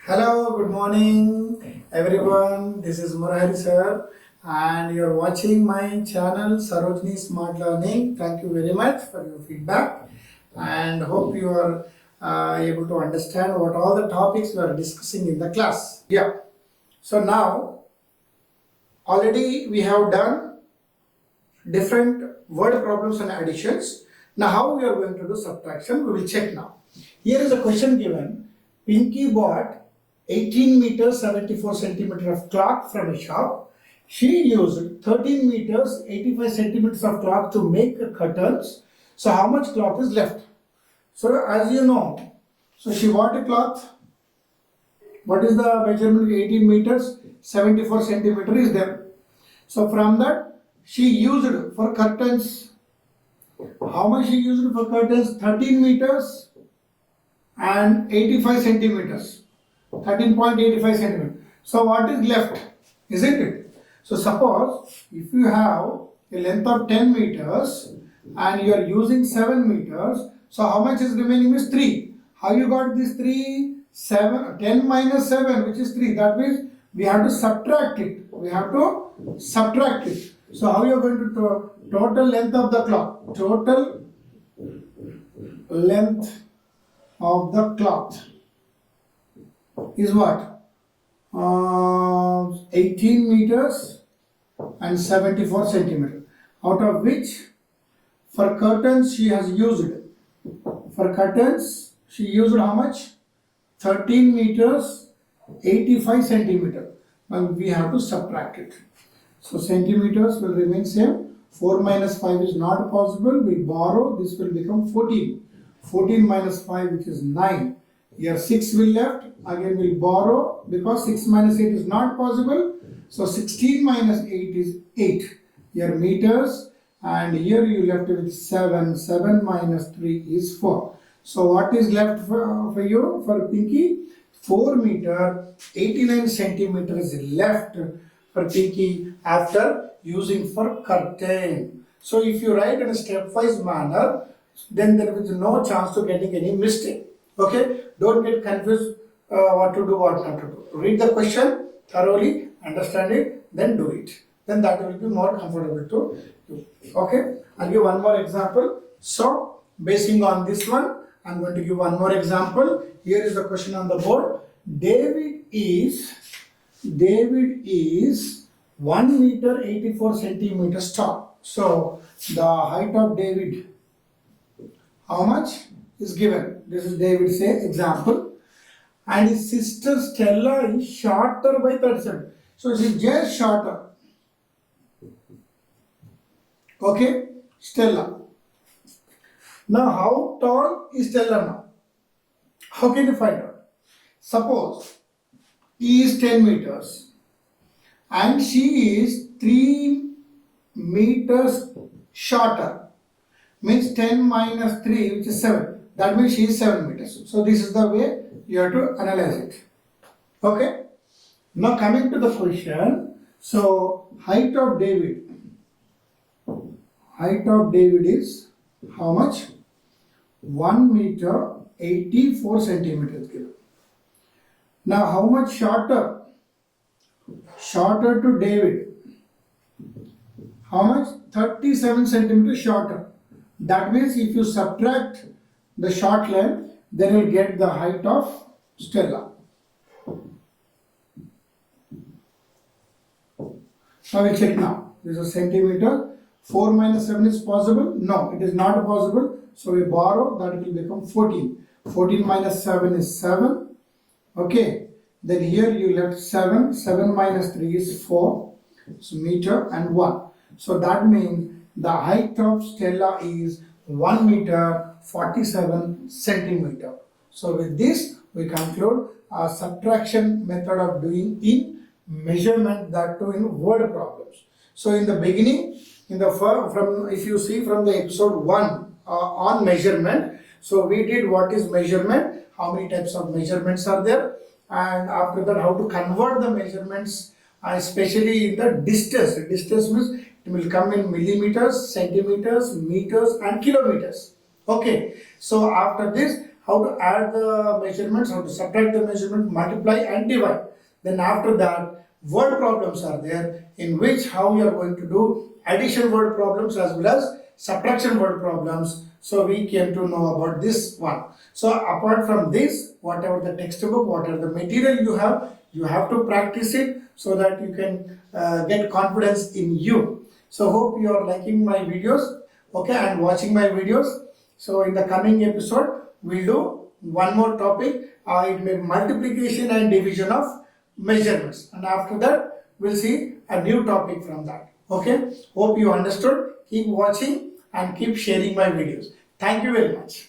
Hello, good morning everyone. This is Murahari sir and you are watching my channel Sarojini Smart Learning. Thank you very much for your feedback and hope you are able to understand what all the topics we are discussing in the class. Yeah. So now already we have done different word problems and additions. Now how we are going to do subtraction, we will check now. Here is a question given. Pinky bought 18 meters 74 centimeter of cloth from a shop. She used 13 meters 85 centimeters of cloth to make curtains. So how much cloth is left? So as you know, so she bought a cloth. What is the measurement? 18 meters 74 centimeter is there. So from that she used for curtains. How much she used for curtains? 13 meters and 85 centimeters. 13.85 centimeters. So what is left? Isn't it? So suppose if you have a length of 10 meters and you are using 7 meters, so how much is remaining is 3. How you got this 3? 10 minus 7, which is 3. That means we have to subtract it. So how you are going to total length of the cloth? Total length of the cloth is what? 18 meters and 74 centimeters. Out of which for curtains she has used. For curtains she used how much? 13 meters 85 centimeters. Now we have to subtract it. So centimeters will remain same. 4 minus 5 is not possible. We borrow. This will become 14. 14 minus 5, which is 9. Here 6 will left. Again we'll borrow because 6 minus 8 is not possible. So 16 minus 8 is 8. Here meters, and here you left with 7. 7 minus 3 is 4. So what is left for you, for Pinky? 4 meter 89 centimeters is left for Pinky after using for curtain. So if you write in a stepwise manner, then there is no chance to getting any mistake. Okay, don't get confused what to do, what not to do. Read the question thoroughly, understand it, then do it. Then that will be more comfortable to you. Okay, I'll give one more example. So, basing on this one, I'm going to give one more example. Here is the question on the board. David is 1 meter 84 centimeters tall. So, the height of David, how much is given? This is David's example. And his sister Stella is shorter by 37. So she is just shorter. Okay, Stella. Now how tall is Stella now? How can you find out? Suppose he is 10 meters and she is 3 meters shorter. Means 10 minus 3, which is 7. That means she is 7 meters. So this is the way you have to analyze it. Okay. Now coming to the question. So height of David is how much? 1 meter 84 centimeters given. Now how much shorter? Shorter to David. How much? 37 centimeters shorter. That means if you subtract the short length, then you will get the height of Stella. Now we check now. This is a centimeter. 4 minus 7 is possible? No, it is not possible. So we borrow, that will become 14. 14 minus 7 is 7. Okay. Then here you left 7. 7 minus 3 is 4. So meter and 1. So that means the height of Stella is 1 meter 47 centimeter. So with this we conclude our subtraction method of doing in measurement, that too in word problems. So in the beginning, if you see from the episode 1 on measurement, so we did what is measurement, how many types of measurements are there, and after that how to convert the measurements, especially in the distance. Distance means it will come in millimeters, centimeters, meters and kilometers. Okay, so after this how to add the measurements, how to subtract the measurement, multiply and divide. Then after that, word problems are there, in which how you are going to do addition word problems as well as subtraction word problems. So we came to know about this one. So apart from this, whatever the textbook, whatever the material you have to practice it so that you can get confidence in you. So hope you are liking my videos, okay, and watching my videos. So in the coming episode, we'll do one more topic. It may be multiplication and division of measurements, and after that we'll see a new topic from that. Okay, hope you understood. Keep watching and keep sharing my videos. Thank you very much.